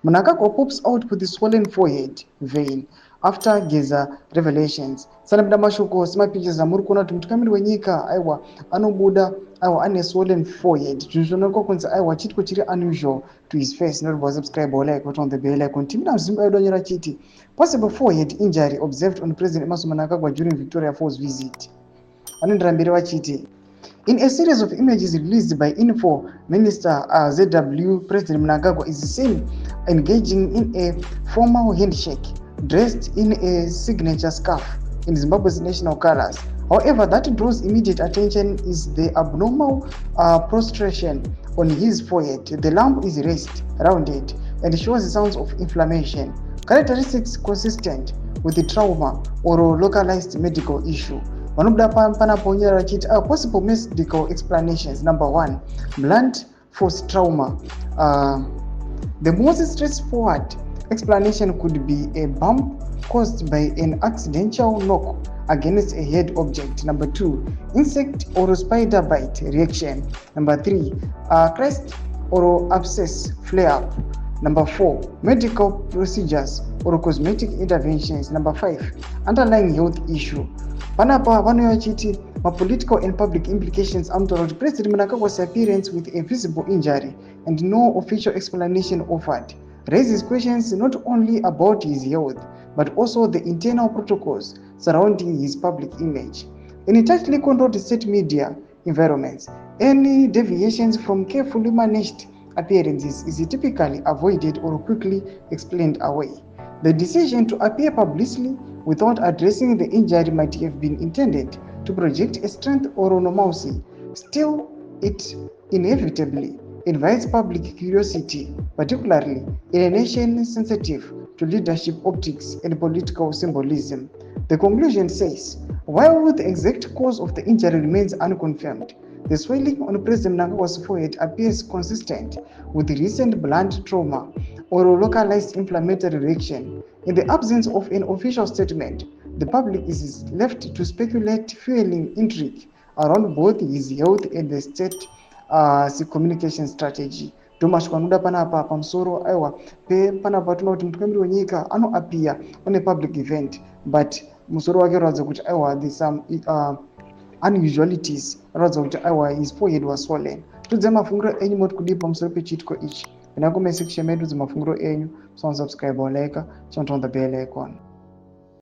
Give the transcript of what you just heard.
Mnangagwa pops out with the swollen forehead vein after Geza revelations. Sanabda mashoko semapichas amuri kuona kuti mutungamiri wenyika aiwa anobuda aiwa ane swollen forehead. Zvinhu zvinoonekwa kunzi aiwa chitiko chiri unusual to his face. Not subscribe or like on the bell icon. Team Zimbabwe idonyera chiti possible forehead injury observed on President Emmerson Mnangagwa during Victoria Falls visit. Anoendera mberi vachiti in a series of images released by Info Minister ZW, President Mnangagwa is seen engaging in a formal handshake, dressed in a signature scarf in Zimbabwe's national colors. However, that draws immediate attention is the abnormal prostration on his forehead. The lump is raised, rounded, and shows signs of inflammation, characteristics consistent with the trauma or localized medical issue. Possible medical explanations. Number 1, blunt force trauma. The most straightforward explanation could be a bump caused by an accidental knock against a head object. Number 2, insect or spider bite reaction. Number 3, crest or abscess flare-up. Number 4, medical procedures or cosmetic interventions. Number 5, underlying health issue. Panapa vanoyachiti political and public implications amtaura kuti President Mnangagwa's appearance with a visible injury and no official explanation offered raises questions not only about his health but also the internal protocols surrounding his public image. In tightly controlled state media environments, any deviations from carefully managed appearances is typically avoided or quickly explained away. The decision to appear publicly without addressing the injury might have been intended to project a strength or normalcy. Still, it inevitably invites public curiosity, particularly in a nation sensitive to leadership optics and political symbolism. The conclusion says, while the exact cause of the injury remains unconfirmed, the swelling on President Mnangagwa's forehead appears consistent with recent blunt trauma or localized inflammatory reaction. In the absence of an official statement, the public is left to speculate, fueling intrigue around both his health and the state communication strategy. Tomash Kwanuda panapa pamsoro aiwa pe panapa tunoti mutungamiri wenyika anoappear on a public event, but musoro wake unoratidza kuti aiwa there's some unusualities anoratidza kuti aiwa his forehead was swollen. Tudze mafungiro enyu moti kudii pamusoro pechitiko ichi. Kuna comment section medu dzimafungiro enyu, subscribe or like, turn on the bell icon.